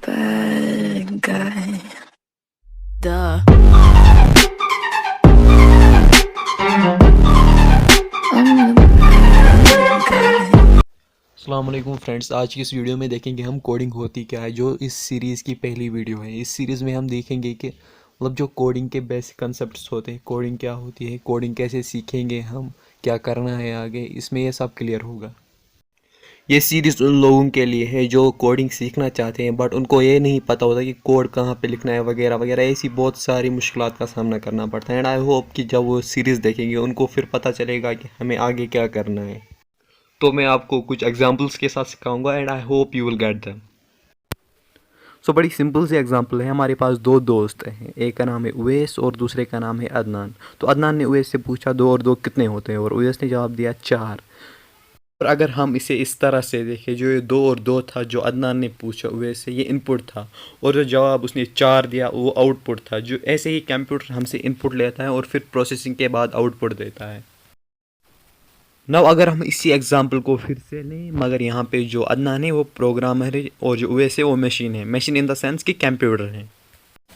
bad guy. Duh. I'm the bad guy. अस्सलाम वालेकुम friends, आज की इस वीडियो में देखेंगे हम कोडिंग होती क्या है, जो इस सीरीज़ की पहली वीडियो है। इस सीरीज़ में हम देखेंगे कि मतलब जो कोडिंग के बेसिक कंसेप्ट्स होते हैं, कोडिंग क्या होती है, कोडिंग कैसे सीखेंगे हम, क्या करना है आगे, इसमें ये सब क्लियर होगा। ये सीरीज़ उन लोगों के लिए है जो कोडिंग सीखना चाहते हैं बट उनको ये नहीं पता होता कि कोड कहाँ पे लिखना है वगैरह वगैरह। ऐसी बहुत सारी मुश्किलात का सामना करना पड़ता है। एंड आई होप कि जब वो सीरीज़ देखेंगे उनको फिर पता चलेगा कि हमें आगे क्या करना है। तो मैं आपको कुछ एग्जांपल्स के साथ सिखाऊंगा and I hope you will get them. So बड़ी सिंपल सी एग्जांपल है। हमारे पास दो दोस्त हैं, एक का नाम है उवैस और दूसरे का नाम है अदनान। तो अदनान ने उवैस से पूछा 2 और 2 कितने होते हैं, और उवैस ने जवाब दिया 4। और अगर हम इसे इस तरह से देखें, जो ये 2 और 2 था जो अदनान ने पूछा उवैस से, ये इनपुट था, और जो जवाब उसने 4 दिया वो आउटपुट था। जो ऐसे ही कंप्यूटर हमसे इनपुट लेता है और फिर प्रोसेसिंग के बाद आउटपुट देता है। नव अगर हम इसी एग्जांपल को फिर से लें, मगर यहाँ पे जो अदनान है वो प्रोग्रामर है और जो उवैस है वो मशीन है। मशीन इन द सेंस कि कंप्यूटर है।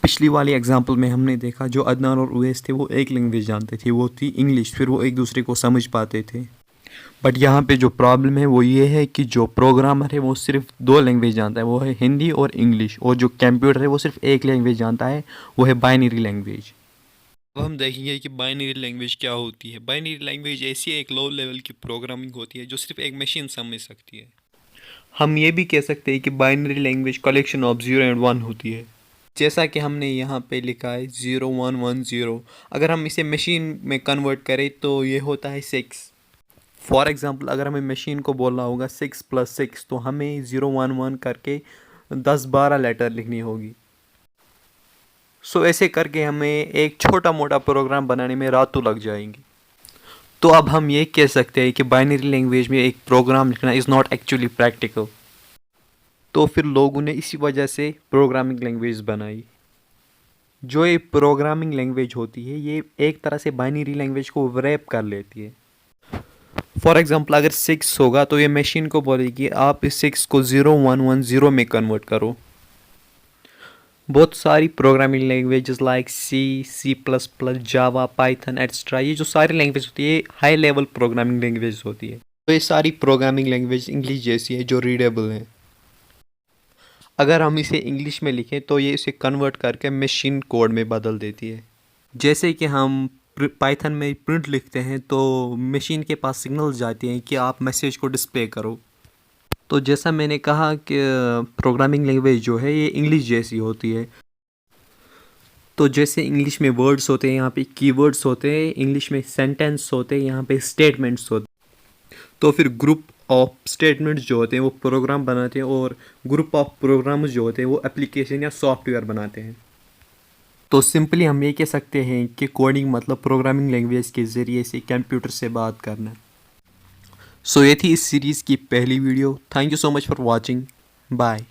पिछली वाली एग्जांपल में हमने देखा जो अदनान और उवैस थे वो एक लैंग्वेज जानते थे, वो थी इंग्लिश। फिर वो एक दूसरे को समझ पाते थे। बट यहाँ पे जो प्रॉब्लम है वो ये है कि जो प्रोग्रामर है वो सिर्फ 2 लैंग्वेज जानता है, वो है हिंदी और इंग्लिश। और जो कंप्यूटर है वो सिर्फ एक लैंग्वेज जानता है, वो है बाइनरी लैंग्वेज। अब हम देखेंगे कि बाइनरी लैंग्वेज क्या होती है। बाइनरी लैंग्वेज ऐसी एक लो लेवल की प्रोग्रामिंग होती है जो सिर्फ एक मशीन समझ सकती है। हम ये भी कह सकते हैं कि binary language collection of 0 and 1 होती है। जैसा कि हमने यहाँ पे लिखा है 0110। अगर हम इसे मशीन में कन्वर्ट करें तो ये होता है 6। फॉर एग्ज़ाम्पल अगर हमें मशीन को बोलना होगा 6 + 6, तो हमें 011 करके 10-12 लेटर लिखनी होगी। सो ऐसे करके हमें एक छोटा मोटा प्रोग्राम बनाने में रातों लग जाएंगी। तो अब हम ये कह सकते हैं कि बाइनरी लैंग्वेज में एक प्रोग्राम लिखना इज़ नॉट एक्चुअली प्रैक्टिकल। तो फिर लोगों ने इसी वजह से प्रोग्रामिंग लैंग्वेज बनाई। जो ये प्रोग्रामिंग लैंग्वेज होती है ये एक तरह से बाइनरी लैंग्वेज को रैप कर लेती है। फॉर एग्जाम्पल अगर 6 होगा तो ये मशीन को बोलेगी आप इस 6 को 0110 में कन्वर्ट करो। बहुत सारी प्रोग्रामिंग लैंग्वेजेस लाइक C++, जावा, पाइथन एट्सट्रा, ये जो सारी लैंग्वेज होती है हाई लेवल प्रोग्रामिंग लैंग्वेज होती है। तो ये सारी प्रोग्रामिंग लैंग्वेज इंग्लिश जैसी है जो रीडेबल है। अगर हम इसे इंग्लिश में लिखें तो ये इसे कन्वर्ट करके मशीन कोड में बदल देती है। जैसे कि हम पाइथन में प्रिंट लिखते हैं तो मशीन के पास सिग्नल्स जाती हैं कि आप मैसेज को डिस्प्ले करो। तो जैसा मैंने कहा कि प्रोग्रामिंग लैंग्वेज जो है ये इंग्लिश जैसी होती है। तो जैसे इंग्लिश में वर्ड्स होते हैं, यहाँ पे कीवर्ड्स होते हैं, इंग्लिश में सेंटेंस होते हैं, यहाँ पे स्टेटमेंट्स होते हैं। तो फिर ग्रुप ऑफ स्टेटमेंट्स जो होते हैं वो प्रोग्राम बनाते हैं, और ग्रुप ऑफ प्रोग्राम्स जो होते हैं वो एप्लीकेशन या सॉफ्टवेयर बनाते हैं। तो सिंपली हम ये कह सकते हैं कि कोडिंग मतलब प्रोग्रामिंग लैंग्वेज के ज़रिए से कंप्यूटर से बात करना। सो ये थी इस सीरीज़ की पहली video. Thank you so much for watching. Bye.